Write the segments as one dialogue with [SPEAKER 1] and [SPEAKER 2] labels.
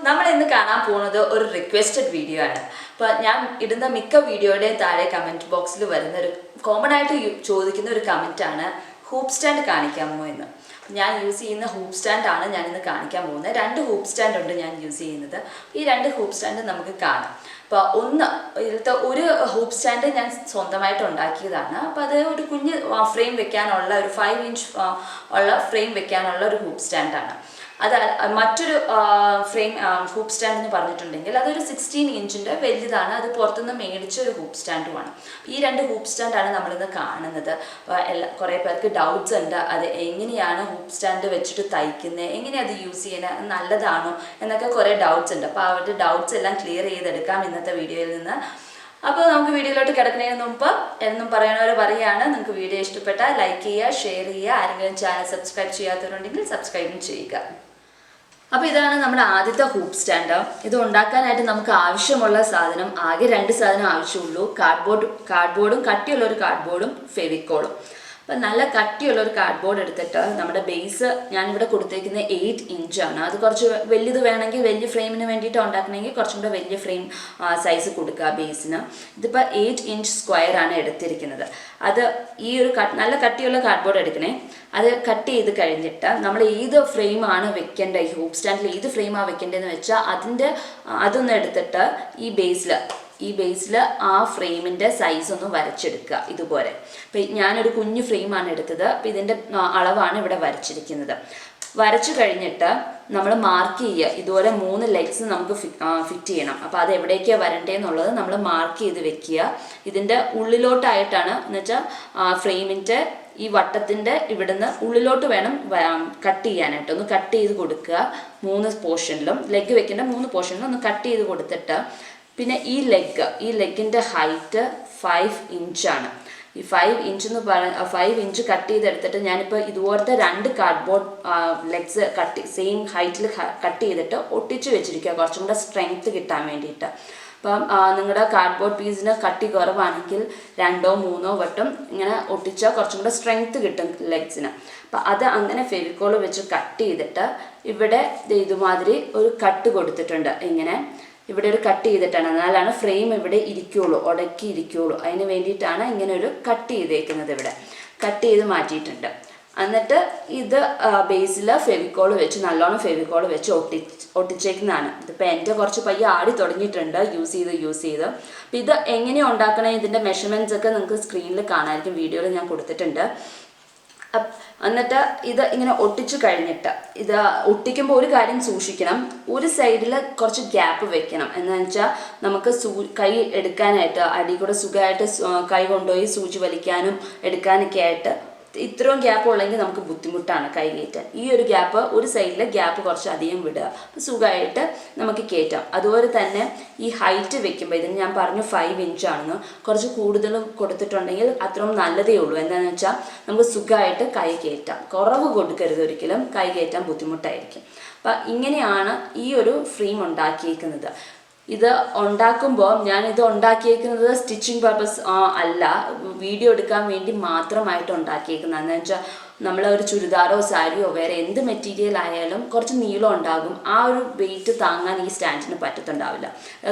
[SPEAKER 1] നമ്മൾ ഇന്ന് കാണാൻ പോകുന്നത് ഒരു റിക്വസ്റ്റഡ് വീഡിയോ ആണ്. അപ്പോൾ ഞാൻ ഇടുന്ന മിക്ക വീഡിയോയുടെയും താഴെ കമൻറ്റ് ബോക്സിൽ വരുന്ന ഒരു കോമൺ ആയിട്ട് ചോദിക്കുന്ന ഒരു കമൻറ്റാണ് ഹൂപ്പ് സ്റ്റാൻഡ് കാണിക്കാമോ എന്ന്. ഞാൻ യൂസ് ചെയ്യുന്ന ഹൂപ്പ് സ്റ്റാൻഡാണ് ഞാനിന്ന് കാണിക്കാൻ പോകുന്നത്. 2 ഹൂപ്പ് സ്റ്റാൻഡ് ഉണ്ട് ഞാൻ യൂസ് ചെയ്യുന്നത്. ഈ 2 ഹൂപ്പ് സ്റ്റാൻഡ് നമുക്ക് കാണാം. അപ്പോൾ ഇതിലത്തെ ഒരു ഹൂപ്പ് സ്റ്റാൻഡ് ഞാൻ സ്വന്തമായിട്ട് ഉണ്ടാക്കിയതാണ്. അപ്പോൾ അത് ഒരു കുഞ്ഞ് ഫ്രെയിം വെക്കാനുള്ള ഒരു 5 ഇഞ്ച് ഉള്ള ഫ്രെയിം വെക്കാനുള്ള ഒരു ഹൂപ്പ് സ്റ്റാൻഡാണ്. അത് മറ്റൊരു ഫ്രെയിം ഹൂപ്പ് സ്റ്റാൻഡ് എന്ന് പറഞ്ഞിട്ടുണ്ടെങ്കിൽ അതൊരു 16 ഇഞ്ചിൻ്റെ വലുതാണ്. അത് പുറത്തുനിന്ന് മേടിച്ച ഒരു ഹൂപ്പ് സ്റ്റാൻഡുമാണ്. ഈ 2 ഹൂപ്പ് സ്റ്റാൻഡാണ് നമ്മളിന്ന് കാണുന്നത്. കുറേ പേർക്ക് ഡൗട്ട്സ് ഉണ്ട്, അത് എങ്ങനെയാണ് ഹൂപ്പ് സ്റ്റാൻഡ് വെച്ചിട്ട് തയ്ക്കുന്നത്, എങ്ങനെയാണ് അത് യൂസ് ചെയ്യുന്നത്, നല്ലതാണോ എന്നൊക്കെ കുറേ ഡൗട്ട്സ് ഉണ്ട്. അപ്പോൾ അവരുടെ ഡൗട്ട്സ് എല്ലാം ക്ലിയർ ചെയ്തെടുക്കാം ഇന്നത്തെ വീഡിയോയിൽ നിന്ന്. അപ്പോൾ നമുക്ക് വീഡിയോയിലോട്ട് കിടക്കുന്നതിന് മുമ്പ് എന്നും പറയുന്നവർ പറയുകയാണ്, നിങ്ങൾക്ക് വീഡിയോ ഇഷ്ടപ്പെട്ടാൽ ലൈക്ക് ചെയ്യുക, ഷെയർ ചെയ്യുക, ആരെങ്കിലും ചാനൽ സബ്സ്ക്രൈബ് ചെയ്യാത്തവരുണ്ടെങ്കിൽ സബ്സ്ക്രൈബും ചെയ്യുക. അപ്പോൾ ഇതാണ് നമ്മുടെ ആദ്യത്തെ ഹൂപ്പ് സ്റ്റാൻഡ്. ഇത് ഉണ്ടാക്കാനായിട്ട് നമുക്ക് ആവശ്യമുള്ള സാധനം ആകെ 2 സാധനം ആവശ്യമുള്ളൂ. കാർഡ്ബോർഡും കട്ടിയുള്ള ഒരു കാർഡ്ബോർഡും ഫെവിക്കോളും. അപ്പം നല്ല കട്ടിയുള്ളൊരു കാർഡ്ബോർഡ് എടുത്തിട്ട് നമ്മുടെ ബേസ് ഞാനിവിടെ കൊടുത്തേക്കുന്നത് 8 ഇഞ്ചാണ്. അത് കുറച്ച് വലിയത് വേണമെങ്കിൽ വലിയ ഫ്രെയിമിന് വേണ്ടിയിട്ട് ഉണ്ടാക്കണമെങ്കിൽ കുറച്ചും കൂടെ വലിയ ഫ്രെയിം സൈസ് കൊടുക്കുക ബേസിന്. ഇതിപ്പോൾ 8 ഇഞ്ച് സ്ക്വയറാണ് എടുത്തിരിക്കുന്നത്. അത് ഈ ഒരു നല്ല കട്ടിയുള്ള കാർഡ്ബോർഡ് എടുക്കണേ. അത് കട്ട് ചെയ്ത് കഴിഞ്ഞിട്ട് നമ്മൾ ഏത് ഫ്രെയിമാണ് വെക്കേണ്ടത്, ഈ ഹൂപ്പ് സ്റ്റാൻഡിൽ ഏത് ഫ്രെയിമാണ് വെക്കേണ്ടതെന്ന് വെച്ചാൽ അതൊന്ന് എടുത്തിട്ട് ഈ ബേസിൽ ആ ഫ്രെയിമിൻ്റെ സൈസ് ഒന്ന് വരച്ചെടുക്കുക ഇതുപോലെ. അപ്പം ഞാനൊരു കുഞ്ഞു ഫ്രെയിമാണ് എടുത്തത്. അപ്പം ഇതിൻ്റെ അളവാണ് ഇവിടെ വരച്ചിരിക്കുന്നത്. വരച്ചു കഴിഞ്ഞിട്ട് നമ്മൾ മാർക്ക് ചെയ്യുക. ഇതുപോലെ 3 ലെഗ്സ് നമുക്ക് ഫിറ്റ് ചെയ്യണം. അപ്പോൾ അത് എവിടേക്കാണ് വരണ്ടേന്നുള്ളത് നമ്മൾ മാർക്ക് ചെയ്ത് വെക്കുക. ഇതിൻ്റെ ഉള്ളിലോട്ടായിട്ടാണ്, എന്ന് വെച്ചാൽ ഫ്രെയിമിൻ്റെ ഈ വട്ടത്തിൻ്റെ ഇവിടുന്ന് ഉള്ളിലോട്ട് വേണം കട്ട് ചെയ്യാനായിട്ട്. ഒന്ന് കട്ട് ചെയ്ത് കൊടുക്കുക. 3 പോർഷനിലും ലെഗ് വെക്കേണ്ട 3 പോർഷനിലും ഒന്ന് കട്ട് ചെയ്ത് കൊടുത്തിട്ട്, പിന്നെ ഈ ലെഗിൻ്റെ ഹൈറ്റ് 5 ഇഞ്ചാണ്. ഈ 5 ഇഞ്ച് കട്ട് ചെയ്തെടുത്തിട്ട് ഞാനിപ്പോൾ ഇതുപോലത്തെ 2 കാർഡ്ബോർഡ് ലെഗ്സ് സെയിം ഹൈറ്റിൽ കട്ട് ചെയ്തിട്ട് ഒട്ടിച്ച് വെച്ചിരിക്കുക, കുറച്ചും കൂടെ സ്ട്രെങ്ത്ത് കിട്ടാൻ വേണ്ടിയിട്ട്. അപ്പം നിങ്ങളുടെ കാർഡ്ബോർഡ് പീസിന് കട്ടി കുറവാണെങ്കിൽ 2ഓ 3ഓ വട്ടം ഇങ്ങനെ ഒട്ടിച്ചാൽ കുറച്ചും കൂടെ സ്ട്രെങ്ത്ത് കിട്ടും ലെഗ്സിന്. അപ്പം അത് അങ്ങനെ ഫെവിക്കോൾ വെച്ച് കട്ട് ചെയ്തിട്ട് ഇവിടെ ഇതുമാതിരി ഒരു കട്ട് കൊടുത്തിട്ടുണ്ട്. ഇങ്ങനെ ഇവിടെ ഒരു കട്ട് ചെയ്തിട്ടാണ്, എന്നാലാണ് ഫ്രെയിം ഇവിടെ ഇരിക്കുകയുള്ളൂ, ഉടക്കി ഇരിക്കുകയുള്ളൂ. അതിന് വേണ്ടിയിട്ടാണ് ഇങ്ങനെ ഒരു കട്ട് ചെയ്തേക്കുന്നത്. ഇവിടെ കട്ട് ചെയ്ത് മാറ്റിയിട്ടുണ്ട്. എന്നിട്ട് ഇത് ബേസിൽ ഫെവിക്കോൾ വെച്ച് നല്ലോണം ഫെവിക്കോൾ വെച്ച് ഒട്ടിച്ചേക്കുന്നതാണ്. ഇതിപ്പോൾ എൻ്റെ കുറച്ച് പയ്യെ ആടി തുടങ്ങിയിട്ടുണ്ട് യൂസ് ചെയ്ത്. അപ്പോൾ ഇത് എങ്ങനെയാണ് ഉണ്ടാക്കണേ, ഇതിൻ്റെ മെഷർമെൻറ്റ്സ് ഒക്കെ നിങ്ങൾക്ക് സ്ക്രീനിൽ കാണാമായിരിക്കും, വീഡിയോയിൽ ഞാൻ കൊടുത്തിട്ടുണ്ട്. എന്നിട്ട് ഇത് ഇങ്ങനെ ഒട്ടിച്ചു കഴിഞ്ഞിട്ട് ഇത് ഒട്ടിക്കുമ്പോൾ ഒരു കാര്യം സൂക്ഷിക്കണം, ഒരു സൈഡിൽ കുറച്ച് ഗ്യാപ്പ് വെക്കണം. എന്ന് വെച്ചാൽ നമുക്ക് കൈ എടുക്കാനായിട്ട് അടി കൂടെ സുഖമായിട്ട് കൈ കൊണ്ടുപോയി സൂചി വലിക്കാനും എടുക്കാനൊക്കെ ആയിട്ട് ഇത്രയും ഗ്യാപ്പ് ഉള്ളെങ്കിൽ നമുക്ക് ബുദ്ധിമുട്ടാണ് കൈ കയറ്റാൻ. ഈ ഒരു ഗ്യാപ്പ്, ഒരു സൈഡിലെ ഗ്യാപ്പ് കുറച്ച് അധികം വിടുക, അപ്പോൾ സുഖമായിട്ട് നമുക്ക് കയറ്റാം. അതുപോലെ തന്നെ ഈ ഹൈറ്റ് വെക്കുമ്പോൾ ഇതിന് ഞാൻ പറഞ്ഞു 5 ഇഞ്ചാണെന്ന്, കുറച്ച് കൂടുതലും കൊടുത്തിട്ടുണ്ടെങ്കിൽ അത്രയും നല്ലതേ ഉള്ളൂ. എന്താണെന്ന് വെച്ചാൽ നമുക്ക് സുഖമായിട്ട് കൈ കയറ്റാം. കുറവ് കൊടുക്കരുത് ഒരിക്കലും, കൈ കയറ്റാൻ ബുദ്ധിമുട്ടായിരിക്കും. അപ്പം ഇങ്ങനെയാണ് ഈ ഒരു ഫ്രെയിം ഉണ്ടാക്കിയിരിക്കുന്നത്. ഇത് ഉണ്ടാക്കുമ്പോൾ ഞാനിത് ഉണ്ടാക്കിയേക്കുന്നത് സ്റ്റിച്ചിങ് പർപ്പസ് അല്ല, വീഡിയോ എടുക്കാൻ വേണ്ടി മാത്രമായിട്ട് ഉണ്ടാക്കിയേക്കുന്നത്. എന്ന് വെച്ചാൽ നമ്മൾ ഒരു ചുരിദാറോ സാരിയോ വേറെ എന്ത് മെറ്റീരിയൽ ആയാലും കുറച്ച് നീളം ഉണ്ടാകും. ആ ഒരു വെയിറ്റ് താങ്ങാൻ ഈ സ്റ്റാൻഡിന് പറ്റത്തുണ്ടാവില്ല.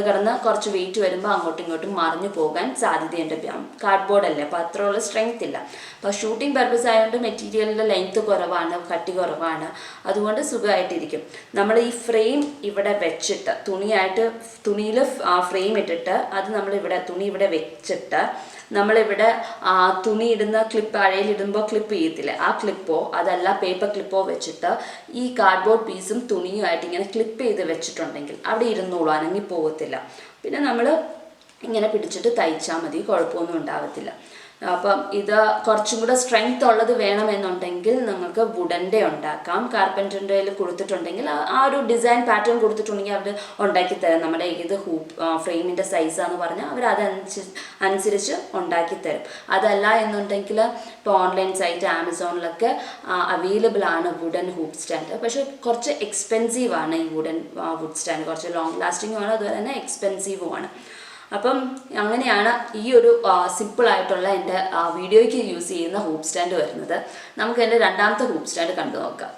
[SPEAKER 1] കിടന്ന് കുറച്ച് വെയിറ്റ് വരുമ്പോൾ അങ്ങോട്ടും ഇങ്ങോട്ടും മറിഞ്ഞു പോകാൻ സാധ്യതയുണ്ട്. കാർഡ്ബോർഡ് അല്ലേ, അപ്പോൾ അത്രയുള്ള സ്ട്രെങ്ത് ഇല്ല. അപ്പോൾ ഷൂട്ടിംഗ് പർപ്പസ് ആയതുകൊണ്ട് മെറ്റീരിയലിൻ്റെ ലെങ്ത്ത് കുറവാണ്, കട്ടി കുറവാണ്, അതുകൊണ്ട് സുഖമായിട്ടിരിക്കും. നമ്മൾ ഈ ഫ്രെയിം ഇവിടെ വെച്ചിട്ട് തുണിയിൽ ഫ്രെയിം ഇട്ടിട്ട് അത് നമ്മളിവിടെ തുണി ഇവിടെ വെച്ചിട്ട് നമ്മളിവിടെ തുണി ഇടുന്ന ക്ലിപ്പ് അഴയിലിടുമ്പോൾ ക്ലിപ്പ് ചെയ്യത്തില്ലേ, ആ ക്ലിപ്പോ അതല്ല പേപ്പർ ക്ലിപ്പോ വെച്ചിട്ട് ഈ കാർഡ്ബോർഡ് പീസും തുണിയുമായിട്ട് ഇങ്ങനെ ക്ലിപ്പ് ചെയ്ത് വെച്ചിട്ടുണ്ടെങ്കിൽ അവിടെ ഇരുന്നോളൂ, അനങ്ങി പോകത്തില്ല. പിന്നെ നമ്മൾ ഇങ്ങനെ പിടിച്ചിട്ട് തയ്ച്ചാൽ മതി, കുഴപ്പമൊന്നും ഉണ്ടാകത്തില്ല. അപ്പം ഇത് കുറച്ചും കൂടെ സ്ട്രെങ്ത് ഉള്ളത് വേണമെന്നുണ്ടെങ്കിൽ നിങ്ങൾക്ക് വുഡൻ്റെ ഉണ്ടാക്കാം. കാർപ്പൻറ്ററിൻ്റെ കൊടുത്തിട്ടുണ്ടെങ്കിൽ ആ ഒരു ഡിസൈൻ പാറ്റേൺ കൊടുത്തിട്ടുണ്ടെങ്കിൽ അവർ ഉണ്ടാക്കി തരാം. നമ്മുടെ ഏത് ഫ്രെയിമിൻ്റെ സൈസാന്ന് പറഞ്ഞാൽ അവർ അതനുസരിച്ച് ഉണ്ടാക്കി തരും. അതല്ല എന്നുണ്ടെങ്കിൽ ഇപ്പോൾ ഓൺലൈൻ സൈറ്റ് ആമസോണിലൊക്കെ അവൈലബിൾ ആണ് വുഡൻ ഹൂപ്പ് സ്റ്റാൻഡ്. പക്ഷേ കുറച്ച് എക്സ്പെൻസീവാണ് ഈ വുഡ് സ്റ്റാൻഡ്, കുറച്ച് ലോങ് ലാസ്റ്റിങ്ങുമാണ്, അതുപോലെ തന്നെ എക്സ്പെൻസീവുമാണ്. അപ്പം അങ്ങനെയാണ് ഈ ഒരു സിമ്പിളായിട്ടുള്ള എൻ്റെ വീഡിയോയ്ക്ക് യൂസ് ചെയ്യുന്ന ഹൂപ്പ് സ്റ്റാൻഡ് വരുന്നത്. നമുക്ക് എൻ്റെ രണ്ടാമത്തെ ഹൂപ്പ് സ്റ്റാൻഡ് കണ്ടു നോക്കാം.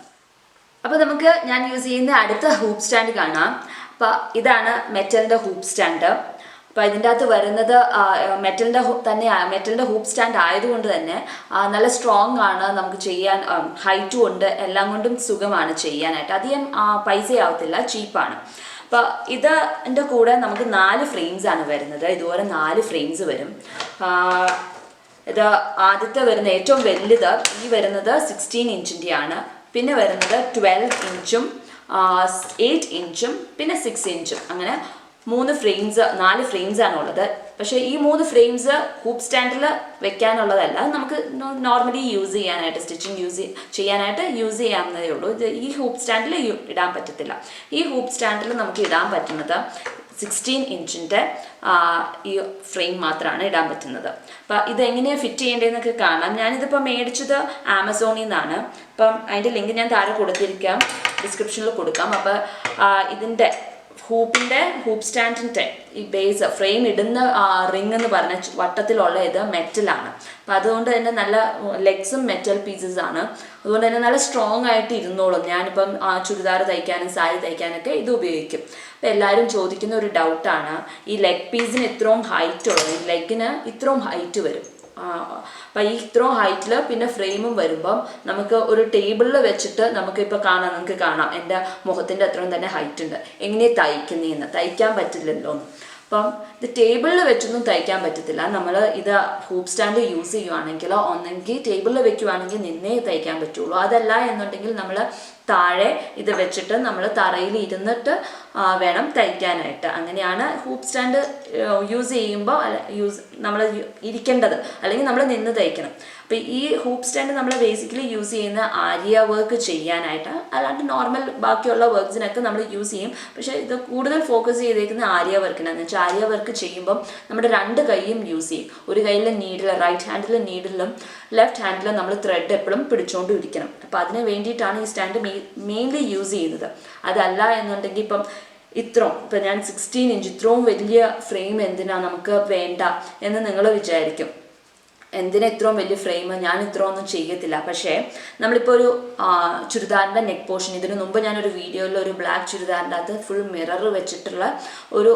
[SPEAKER 1] അപ്പോൾ നമുക്ക് ഞാൻ യൂസ് ചെയ്യുന്ന അടുത്ത ഹൂപ്പ് സ്റ്റാൻഡ് കാണാം. അപ്പോൾ ഇതാണ് മെറ്റലിൻ്റെ ഹൂപ്പ് സ്റ്റാൻഡ്. അപ്പോൾ ഇതിൻ്റെ അകത്ത് വരുന്നത് മെറ്റലിൻ്റെ ഹൂപ്പ് സ്റ്റാൻഡ് ആയതുകൊണ്ട് തന്നെ നല്ല സ്ട്രോങ് ആണ്, നമുക്ക് ചെയ്യാൻ ഹൈറ്റും ഉണ്ട്, എല്ലാം കൊണ്ടും സുഖമാണ് ചെയ്യാനായിട്ട്. അധികം പൈസയാവത്തില്ല, ചീപ്പാണ്. അപ്പോൾ ഇതിൻ്റെ കൂടെ നമുക്ക് 4 ഫ്രെയിംസ് ആണ് വരുന്നത്. ഇതുപോലെ 4 ഫ്രെയിംസ് വരും. ഇത് ആദ്യത്തെ വരുന്ന ഏറ്റവും വലുത് ഈ വരുന്നത് 16 ഇഞ്ചിൻ്റെയാണ്. പിന്നെ വരുന്നത് 12 ഇഞ്ചും 8 ഇഞ്ചും പിന്നെ 6 ഇഞ്ചും. അങ്ങനെ 4 ഫ്രെയിംസ് ആണ് ഉള്ളത്. പക്ഷേ ഈ 3 ഫ്രെയിംസ് ഹൂപ്പ് സ്റ്റാൻഡിൽ വെക്കാനുള്ളതല്ല, നമുക്ക് നോർമലി യൂസ് ചെയ്യാനായിട്ട്, സ്റ്റിച്ചിങ് ചെയ്യാനായിട്ട് യൂസ് ചെയ്യാവുന്നതേ ഉള്ളൂ. ഇത് ഈ ഹൂപ്പ് സ്റ്റാൻഡിൽ ഇടാൻ പറ്റത്തില്ല. ഈ ഹൂപ്പ് സ്റ്റാൻഡിൽ നമുക്ക് ഇടാൻ പറ്റുന്നത് 16 ഇഞ്ചിൻ്റെ ഈ ഫ്രെയിം മാത്രമാണ് ഇടാൻ പറ്റുന്നത്. അപ്പം ഇതെങ്ങനെയാണ് ഫിറ്റ് ചെയ്യേണ്ടതെന്നൊക്കെ കാണാം. ഞാനിതിപ്പോൾ മേടിച്ചത് ആമസോണിൽ നിന്നാണ്. അപ്പം അതിൻ്റെ ലിങ്ക് ഞാൻ താഴെ കൊടുത്തിരിക്കാം, ഡിസ്ക്രിപ്ഷനിൽ കൊടുക്കാം. അപ്പോൾ ഇതിൻ്റെ ഹൂപ്പ് സ്റ്റാൻഡിൻ്റെ ഈ ബേസ് ഫ്രെയിം ഇടുന്ന റിങ് എന്ന് പറഞ്ഞ വട്ടത്തിലുള്ള ഇത് മെറ്റലാണ്. അപ്പം അതുകൊണ്ട് തന്നെ നല്ല ലെഗ്സും മെറ്റൽ പീസസ് ആണ്. അതുകൊണ്ട് തന്നെ നല്ല സ്ട്രോങ് ആയിട്ട് ഇരുന്നോളും. ഞാനിപ്പം ചുരിദാർ തയ്ക്കാനും സാരി തയ്ക്കാനൊക്കെ ഇത് ഉപയോഗിക്കും. അപ്പം എല്ലാവരും ചോദിക്കുന്ന ഒരു ഡൗട്ടാണ്, ഈ ലെഗ് പീസിന് ഇത്രയും ഹൈറ്റ് ഉള്ളത്, ലെഗിന് ഇത്രയും ഹൈറ്റ് വരും. അപ്പം ഈ ഇത്രയും ഹൈറ്റിൽ പിന്നെ ഫ്രെയിമും വരുമ്പം നമുക്ക് ഒരു ടേബിളിൽ വെച്ചിട്ട് നിങ്ങൾക്ക് കാണാം എൻ്റെ മുഖത്തിൻ്റെ അത്രയും തന്നെ ഹൈറ്റ് ഉണ്ട്. എങ്ങനെയാണ് തയ്ക്കുന്നതെന്ന് തയ്ക്കാൻ പറ്റില്ലല്ലോ. അപ്പം ഇത് ടേബിളിൽ വെച്ചൊന്നും തയ്ക്കാൻ പറ്റത്തില്ല. നമ്മൾ ഇത് ഹൂപ്പ് സ്റ്റാൻഡ് യൂസ് ചെയ്യുവാണെങ്കിൽ ഒന്നെങ്കിൽ ടേബിളിൽ വെക്കുവാണെങ്കിൽ നിന്നേ തയ്ക്കാൻ പറ്റുള്ളൂ. അതല്ല എന്നുണ്ടെങ്കിൽ നമ്മൾ താഴെ ഇത് വെച്ചിട്ട് നമ്മൾ തറയിൽ ഇരുന്നിട്ട് വേണം തയ്ക്കാനായിട്ട്. അങ്ങനെയാണ് ഹൂപ്പ് സ്റ്റാൻഡ് യൂസ് ചെയ്യുമ്പോൾ നമ്മൾ ഇരിക്കേണ്ടത്, അല്ലെങ്കിൽ നമ്മൾ നിന്ന് തയ്ക്കണം. അപ്പോൾ ഈ ഹൂപ്പ് സ്റ്റാൻഡ് നമ്മൾ ബേസിക്കലി യൂസ് ചെയ്യുന്ന ആരിയ വർക്ക് ചെയ്യാനായിട്ട്, അല്ലാണ്ട് നോർമൽ ബാക്കിയുള്ള വർക്ക്സിനൊക്കെ നമ്മൾ യൂസ് ചെയ്യും. പക്ഷേ ഇത് കൂടുതൽ ഫോക്കസ് ചെയ്തേക്കുന്ന ആരിയ വർക്കിനാന്ന് വെച്ചാൽ ആരിയ വർക്ക് ചെയ്യുമ്പം നമ്മുടെ 2 കൈയും യൂസ് ചെയ്യും. ഒരു കയ്യിൽ നീഡിൽ, റൈറ്റ് ഹാൻഡിൽ നീഡിലും ലെഫ്റ്റ് ഹാൻഡിൽ നമ്മൾ ത്രെഡ് എപ്പോഴും പിടിച്ചുകൊണ്ട് ഇരിക്കണം. അപ്പോൾ അതിന് വേണ്ടിയിട്ടാണ് ഈ സ്റ്റാൻഡ് മെയിൻലി യൂസ് ചെയ്യുന്നത്. അതല്ല എന്നുണ്ടെങ്കിൽ ഇപ്പം ഞാൻ 16 ഇഞ്ച് ഇത്രയും വലിയ ഫ്രെയിം എന്തിനാ നമുക്ക് വേണ്ട എന്ന് നിങ്ങൾ വിചാരിക്കും. എന്തിനാ ഇത്രയും വലിയ ഫ്രെയിം, ഞാൻ ഇത്രയൊന്നും ചെയ്യത്തില്ല. പക്ഷേ നമ്മളിപ്പോൾ ഒരു ചുരിദാറിൻ്റെ നെക്ക് പോർഷൻ, ഇതിനു മുമ്പ് ഞാനൊരു വീഡിയോയിൽ ഒരു ബ്ലാക്ക് ചുരിദാറിൻ്റെ അകത്ത് ഫുൾ മിറർ വെച്ചിട്ടുള്ള ഒരു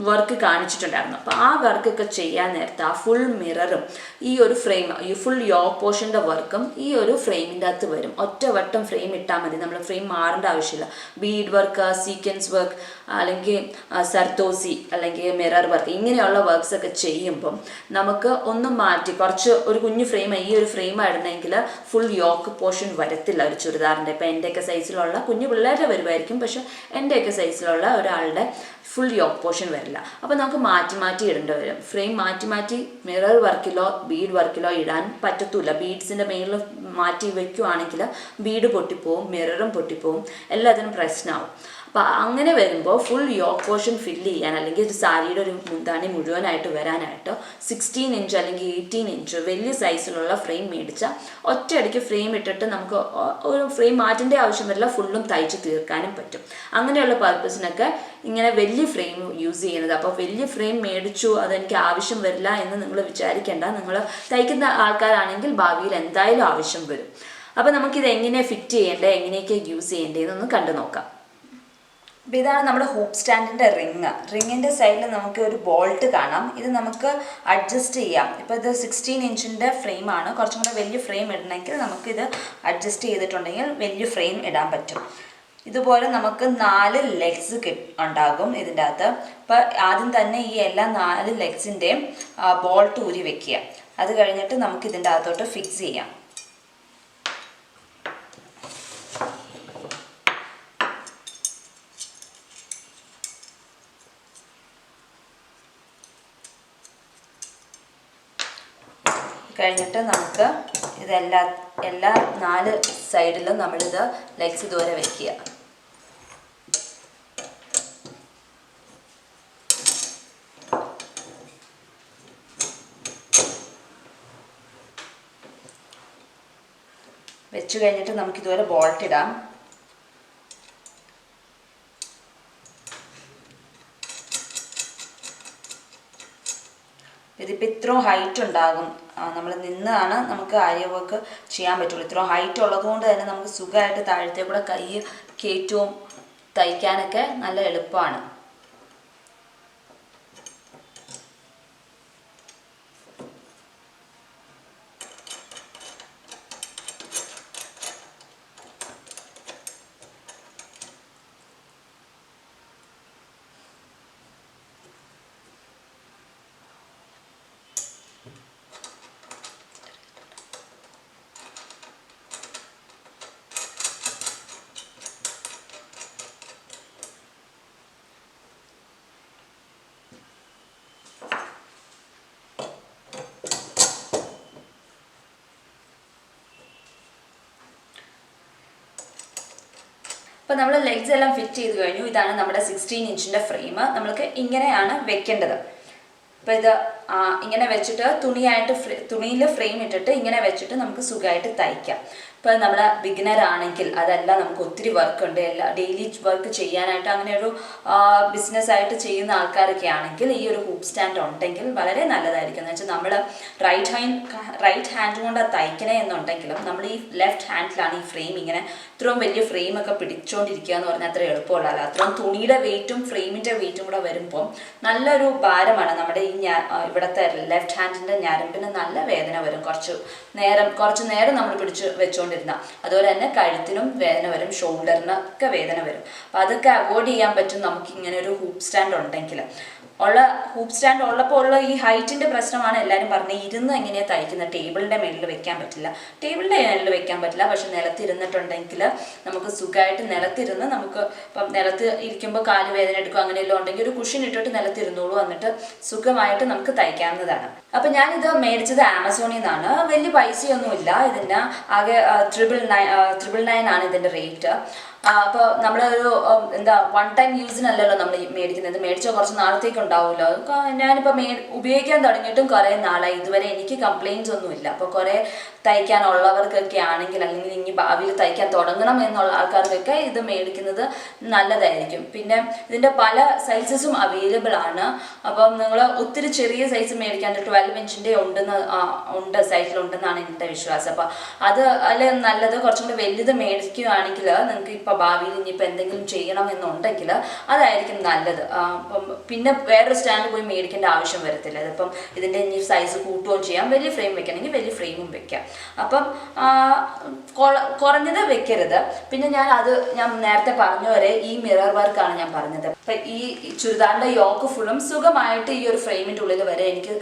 [SPEAKER 1] വർക്ക് കാണിച്ചിട്ടുണ്ടായിരുന്നു. അപ്പോൾ ആ വർക്കൊക്കെ ചെയ്യാൻ നേരത്തെ ആ ഫുൾ മിററും ഈ ഒരു ഫ്രെയിം, ഈ ഫുൾ യോക്ക് പോർഷൻ്റെ വർക്കും ഈ ഒരു ഫ്രെയിമിൻ്റെ അകത്ത് വരും. ഒറ്റ വട്ടം ഫ്രെയിം ഇട്ടാൽ മതി, നമ്മൾ ഫ്രെയിം മാറേണ്ട ആവശ്യമില്ല. ബീഡ് വർക്ക്, സീക്വൻസ് വർക്ക്, അല്ലെങ്കിൽ സർദോസി, അല്ലെങ്കിൽ മിറർ വർക്ക്, ഇങ്ങനെയുള്ള വർക്ക്സ് ഒക്കെ ചെയ്യുമ്പം നമുക്ക് ഒന്ന് കുറച്ച് ഒരു കുഞ്ഞു ഫ്രെയിം, ഈ ഒരു ഫ്രെയിം ഇടണമെങ്കിൽ ഫുൾ യോക്ക് പോർഷൻ വരത്തില്ല ഒരു ചുരിദാറിൻ്റെ. ഇപ്പം എൻ്റെയൊക്കെ സൈസിലുള്ള കുഞ്ഞു പിള്ളേരുടെ വരുമായിരിക്കും, പക്ഷെ എൻ്റെയൊക്കെ സൈസിലുള്ള ഒരാളുടെ ഫുൾ യോക്ക് പോർഷൻ വരില്ല. അപ്പോൾ നമുക്ക് മാറ്റി ഇടേണ്ടി വരും. ഫ്രെയിം മാറ്റി മിറർ വർക്കിലോ ബീഡ് വർക്കിലോ ഇടാൻ പറ്റത്തില്ല. ബീഡ്സിൻ്റെ മേളിൽ മാറ്റി വയ്ക്കുവാണെങ്കിൽ ബീഡ് പൊട്ടിപ്പോവും, മിററും പൊട്ടിപ്പോവും, എല്ലാത്തിനും പ്രശ്നമാവും. അപ്പോൾ അങ്ങനെ വരുമ്പോൾ ഫുൾ യോക്ക് പോർഷൻ ഫില്ല് ചെയ്യാൻ, അല്ലെങ്കിൽ ഒരു സാരിയുടെ ഒരു മുന്താണി മുഴുവനായിട്ട് വരാനായിട്ട് 16 ഇഞ്ച് അല്ലെങ്കിൽ 18 ഇഞ്ച് വലിയ സൈസിലുള്ള ഫ്രെയിം മേടിച്ചാൽ ഒറ്റയടിക്ക് ഫ്രെയിം ഇട്ടിട്ട് നമുക്ക് ഒരു ഫ്രെയിം മാറ്റേണ്ട ആവശ്യം വരില്ല, ഫുള്ളും തയ്ച്ച് തീർക്കാനും പറ്റും. അങ്ങനെയുള്ള പർപ്പസിനൊക്കെ ഇങ്ങനെ വലിയ ഫ്രെയിം യൂസ് ചെയ്യുന്നത്. അപ്പോൾ വലിയ ഫ്രെയിം മേടിച്ചു അതെനിക്ക് ആവശ്യം വരില്ല എന്ന് നിങ്ങൾ വിചാരിക്കേണ്ട. നിങ്ങൾ തയ്ക്കുന്ന ആൾക്കാരാണെങ്കിൽ ഭാവിയിൽ എന്തായാലും ആവശ്യം വരും. അപ്പോൾ നമുക്കിത് എങ്ങനെ ഫിറ്റ് ചെയ്യേണ്ടത്, എങ്ങനെയൊക്കെ യൂസ് ചെയ്യേണ്ടതെന്നൊന്ന് കണ്ടു നോക്കാം. അപ്പോൾ ഇതാണ് നമ്മുടെ ഹൂപ്പ് സ്റ്റാൻഡിൻ്റെ റിങ്ങിൻ്റെ സൈഡിൽ നമുക്ക് ഒരു ബോൾട്ട് കാണാം. ഇത് നമുക്ക് അഡ്ജസ്റ്റ് ചെയ്യാം. ഇപ്പോൾ ഇത് 16 ഇഞ്ചിൻ്റെ ഫ്രെയിമാണ്. കുറച്ചും കൂടെ വലിയ ഫ്രെയിം ഇടണമെങ്കിൽ നമുക്കിത് അഡ്ജസ്റ്റ് ചെയ്തിട്ടുണ്ടെങ്കിൽ വലിയ ഫ്രെയിം ഇടാൻ പറ്റും. ഇതുപോലെ നമുക്ക് 4 ലെഗ്സ് ഉണ്ടാകും ഇതിൻ്റെ അകത്ത്. അപ്പോൾ ആദ്യം തന്നെ ഈ എല്ലാ 4 ലെഗ്സിൻ്റെയും ബോൾട്ട് ഊരി വെക്കുക. അത് കഴിഞ്ഞിട്ട് നമുക്ക് ഇതിൻ്റെ അകത്തോട്ട് ഫിക്സ് ചെയ്യാം. കഴിഞ്ഞിട്ട് നമുക്ക് എല്ലാ 4 സൈഡിലും നമ്മളിത് ലെഗ്സ് ഇതുവരെ വെക്കുക. വെച്ച് കഴിഞ്ഞിട്ട് നമുക്കിതുവരെ ബോൾട്ട് ഇടാം. ഇതിപ്പോൾ ഇത്രയും ഹൈറ്റ് ഉണ്ടാകും. നമ്മൾ നിന്നാണ് നമുക്ക് ആര്യ വർക്ക് ചെയ്യാൻ പറ്റുള്ളൂ. ഇത്രയും ഹൈറ്റ് ഉള്ളതുകൊണ്ട് തന്നെ നമുക്ക് സുഖമായിട്ട് താഴത്തെ കൂടെ കൈ കയറ്റവും തയ്ക്കാനൊക്കെ നല്ല എളുപ്പമാണ്. അപ്പോൾ നമ്മൾ ലെഗ്സ് എല്ലാം ഫിറ്റ് ചെയ്ത് കഴിഞ്ഞു. ഇതാണ് നമ്മുടെ 16 ഇഞ്ചിൻ്റെ ഫ്രെയിം. നമ്മൾക്ക് ഇങ്ങനെയാണ് വെക്കേണ്ടത്. അപ്പോൾ ഇത് ഇങ്ങനെ വെച്ചിട്ട് തുണിയിൽ ഫ്രെയിം ഇട്ടിട്ട് ഇങ്ങനെ വെച്ചിട്ട് നമുക്ക് സുഖമായിട്ട് തയ്ക്കാം. ഇപ്പോൾ നമ്മൾ ബിഗിനർ ആണെങ്കിൽ, അതല്ല നമുക്ക് ഒത്തിരി വർക്ക് ഉണ്ട്, ഡെയിലി വർക്ക് ചെയ്യാനായിട്ട് അങ്ങനെ ഒരു ബിസിനസ്സായിട്ട് ചെയ്യുന്ന ആൾക്കാരൊക്കെ ആണെങ്കിൽ ഈ ഒരു ഹൂപ്പ് സ്റ്റാൻഡ് ഉണ്ടെങ്കിൽ വളരെ നല്ലതായിരിക്കും. എന്ന് വെച്ചാൽ നമ്മൾ റൈറ്റ് ഹാൻഡ് കൊണ്ടാണ് തയ്ക്കണേ എന്നുണ്ടെങ്കിലും നമ്മൾ ഈ ലെഫ്റ്റ് ഹാൻഡിലാണ് ഈ ഫ്രെയിം ഇങ്ങനെ ഇത്രയും വലിയ ഫ്രെയിമൊക്കെ പിടിച്ചുകൊണ്ടിരിക്കുക എന്ന് പറഞ്ഞാൽ അത്ര എളുപ്പമുള്ളതല്ല. അത്രയും തുണിയുടെ വെയിറ്റും ഫ്രെയിമിൻ്റെ വെയിറ്റും കൂടെ വരുമ്പം നല്ലൊരു ഭാരമാണ് നമ്മുടെ ഈ ഇവിടുത്തെ ലെഫ്റ്റ് ഹാൻഡിൻ്റെ ഞരമ്പിന് നല്ല വേദന വരും. കുറച്ച് നേരം നമ്മൾ പിടിച്ച് വെച്ചുകൊണ്ടിരുന്ന. അതുപോലെ തന്നെ കഴുത്തിനും വേദന വരും, ഷോൾഡറിനൊക്കെ വേദന വരും. അപ്പോൾ അതൊക്കെ അവോയ്ഡ് ചെയ്യാൻ പറ്റും നമുക്ക് ഇങ്ങനെ ഒരു ഹൂപ്പ് സ്റ്റാൻഡ് ഉണ്ടെങ്കിൽ. ഹൂപ്പ് സ്റ്റാൻഡ് ഉള്ളപ്പോൾ ഉള്ള ഈ ഹൈറ്റിൻ്റെ പ്രശ്നമാണ് എല്ലാവരും പറഞ്ഞത്. ഇരുന്ന് എങ്ങനെയാണ് തയ്ക്കുന്നത്, ടേബിളിൻ്റെ മേളിൽ വെക്കാൻ പറ്റില്ല. ടേബിളിൻ്റെ മേളിൽ വെക്കാൻ പറ്റില്ല, പക്ഷെ നിലത്തിരുന്നിട്ടുണ്ടെങ്കിൽ നമുക്ക് സുഖമായിട്ട് നിലത്തിരുന്ന് നമുക്ക് ഇപ്പം നിലത്ത് ഇരിക്കുമ്പോൾ കാല് വേദന എടുക്കുക അങ്ങനെയെല്ലാം ഉണ്ടെങ്കിൽ ഒരു കുഷൻ ഇട്ടിട്ട് നിലത്തിരുന്നോളൂ, എന്നിട്ട് സുഖമായിട്ട് നമുക്ക് തയ്ക്കാവുന്നതാണ്. അപ്പം ഞാനിത് മേടിച്ചത് ആമസോണിൽ നിന്നാണ്. വലിയ പൈസയൊന്നുമില്ല ഇതിന്. ആകെ 999 ആണ് ഇതിൻ്റെ റേറ്റ്. അപ്പോൾ നമ്മളൊരു വൺ ടൈം യൂസിനല്ലല്ലോ നമ്മൾ മേടിക്കുന്നത്. മേടിച്ച കുറച്ച് നാളത്തേക്ക് ഉണ്ടാവുമല്ലോ. ഞാനിപ്പോൾ ഉപയോഗിക്കാൻ തുടങ്ങിയിട്ടും കുറേ നാളായി. ഇതുവരെ എനിക്ക് കംപ്ലയിൻറ്റ്സ് ഒന്നുമില്ല. അപ്പോൾ കുറേ തയ്ക്കാനുള്ളവർക്കൊക്കെ ആണെങ്കിൽ, അല്ലെങ്കിൽ ഇനി ഭാവിയിൽ തയ്ക്കാൻ തുടങ്ങണം എന്നുള്ള ആൾക്കാർക്കൊക്കെ ഇത് മേടിക്കുന്നത് നല്ലതായിരിക്കും. പിന്നെ ഇതിൻ്റെ പല സൈസസും അവൈലബിൾ ആണ്. അപ്പം നിങ്ങൾ ഒത്തിരി ചെറിയ സൈസ് മേടിക്കാണ്ട് 12 ഇഞ്ചിൻ്റെ സൈസിലുണ്ടെന്നാണ് എൻ്റെ വിശ്വാസം. അപ്പോൾ അതിൽ നല്ലത് കുറച്ചും കൂടി വലുത് മേടിക്കുകയാണെങ്കിൽ നിങ്ങൾക്ക് ഇപ്പോൾ ഭാവിയിൽ ഇനിയിപ്പോൾ എന്തെങ്കിലും ചെയ്യണം എന്നുണ്ടെങ്കിൽ അതായിരിക്കും നല്ലത്. പിന്നെ വേറൊരു സ്റ്റാൻഡ് പോയി മേടിക്കേണ്ട ആവശ്യം വരത്തില്ല. ഇതിപ്പം ഇതിൻ്റെ ഇനി സൈസ് കൂട്ടുകയും ചെയ്യാം. വലിയ ഫ്രെയിം വെക്കണമെങ്കിൽ വലിയ ഫ്രെയിമും വെക്കാം. അപ്പം കുറഞ്ഞത് വെക്കരുത്. പിന്നെ ഞാൻ നേരത്തെ പറഞ്ഞ വരെ ഈ മിറർ വർക്കാണ് ഞാൻ പറഞ്ഞത്. അപ്പം ഈ ചുരിദാറിൻ്റെ യോക്ക് ഫുള്ളും സുഖമായിട്ട് ഈ ഒരു ഫ്രെയിമിൻ്റെ ഉള്ളിൽ വരെ എനിക്ക്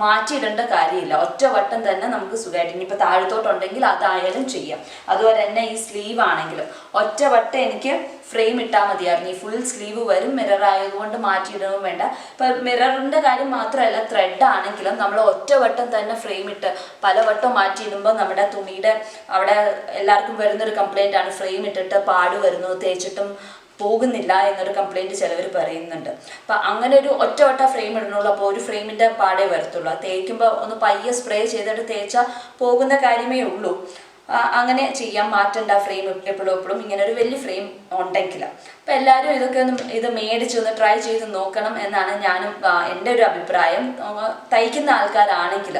[SPEAKER 1] മാറ്റിയിടേണ്ട കാര്യമില്ല. ഒറ്റ വട്ടം തന്നെ നമുക്ക് സുഖമായിട്ട്, ഇനിയിപ്പോൾ താഴത്തോട്ടുണ്ടെങ്കിൽ അതായാലും ചെയ്യാം. അതുപോലെ തന്നെ ഈ സ്ലീവ് ആണെങ്കിലും ഒറ്റ വട്ടം എനിക്ക് ഫ്രെയിം ഇട്ടാൽ മതിയായിരുന്നു. ഈ ഫുൾ സ്ലീവ് വരും. മിറർ ആയതുകൊണ്ട് മാറ്റിയിടവും വേണ്ട. ഇപ്പം മിററിൻ്റെ കാര്യം മാത്രമല്ല, ത്രെഡ് ആണെങ്കിലും നമ്മൾ ഒറ്റ വട്ടം തന്നെ ഫ്രെയിം ഇട്ട് പലവട്ടം മാറ്റിയിടുമ്പോൾ നമ്മുടെ തുണിയുടെ അവിടെ എല്ലാവർക്കും വരുന്നൊരു കംപ്ലൈൻ്റ് ആണ്, ഫ്രെയിം ഇട്ടിട്ട് പാട് വരുന്നു, തേച്ചിട്ടും പോകുന്നില്ല എന്നൊരു കംപ്ലൈൻറ്റ് ചിലവർ പറയുന്നുണ്ട്. അപ്പം അങ്ങനെ ഒരു ഒറ്റ ഫ്രെയിം ഇടണുള്ളൂ. അപ്പോൾ ഒരു ഫ്രെയിമിൻ്റെ പാടേ വരത്തുള്ളൂ. തേക്കുമ്പോൾ ഒന്ന് പയ്യെ സ്പ്രേ ചെയ്തിട്ട് തേച്ചാൽ പോകുന്ന കാര്യമേ ഉള്ളൂ. അങ്ങനെ ചെയ്യാൻ മാറ്റേണ്ട ഫ്രെയിം എപ്പോഴും ഇങ്ങനെ ഒരു വലിയ ഫ്രെയിം ഉണ്ടെങ്കിൽ. അപ്പം എല്ലാവരും ഇത് മേടിച്ചൊന്ന് ട്രൈ ചെയ്ത് നോക്കണം എന്നാണ് എൻ്റെ ഒരു അഭിപ്രായം. തയ്ക്കുന്ന ആൾക്കാരാണെങ്കിൽ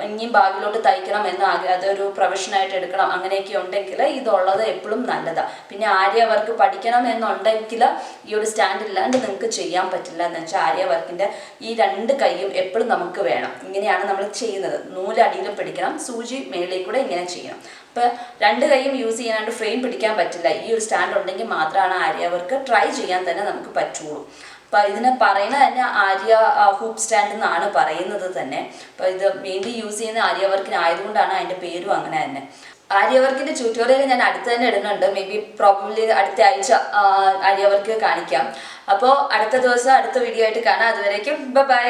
[SPEAKER 1] ഇനിയും ഭാവിയിലോട്ട് തയ്ക്കണം എന്ന് അതൊരു പ്രൊഫഷനായിട്ട് എടുക്കണം അങ്ങനെയൊക്കെ ഉണ്ടെങ്കിൽ ഇതുള്ളത് എപ്പോഴും നല്ലതാണ്. പിന്നെ ആര്യ വർക്ക് പഠിക്കണം എന്നുണ്ടെങ്കിൽ ഈ ഒരു സ്റ്റാൻഡ് ഇല്ലാണ്ട് നിങ്ങൾക്ക് ചെയ്യാൻ പറ്റില്ല. എന്ന് വെച്ചാൽ ആര്യ വർക്കിൻ്റെ ഈ 2 കൈയും എപ്പോഴും നമുക്ക് വേണം. ഇങ്ങനെയാണ് നമ്മൾ ചെയ്യുന്നത്. നൂലടിയിലും പിടിക്കണം, സൂചി മേളിൽ കൂടെ ഇങ്ങനെ ചെയ്യണം. അപ്പോൾ 2 കൈയും യൂസ് ചെയ്യാനായിട്ട് ഫ്രെയിം പിടിക്കാൻ പറ്റില്ല. ഈ ഒരു സ്റ്റാൻഡ് ഉണ്ടെങ്കിൽ മാത്രമാണ് ആര്യ വർക്ക് ട്രൈ ചെയ്യാൻ തന്നെ നമുക്ക് പറ്റുള്ളൂ. അപ്പോൾ ഇതിന് പറയുന്നത് തന്നെ ആര്യ ഹൂപ്പ് സ്റ്റാൻഡ് എന്നാണ് പറയുന്നത് തന്നെ. അപ്പോൾ ഇത് മെയിൻലി യൂസ് ചെയ്യുന്ന ആര്യ വർക്കിനായതുകൊണ്ടാണ് അതിൻ്റെ പേരും അങ്ങനെ തന്നെ. ആര്യ വർക്കിൻ്റെ ട്യൂട്ടോറിയൽ ഞാൻ അടുത്ത് തന്നെ ഇടുന്നുണ്ട്. പ്രോബബ്ലി അടുത്ത ആഴ്ച ആര്യ വർക്ക് കാണിക്കാം. അപ്പോൾ അടുത്ത ദിവസം അടുത്ത വീഡിയോ ആയിട്ട് കാണാം. അതുവരേക്കും ബൈ.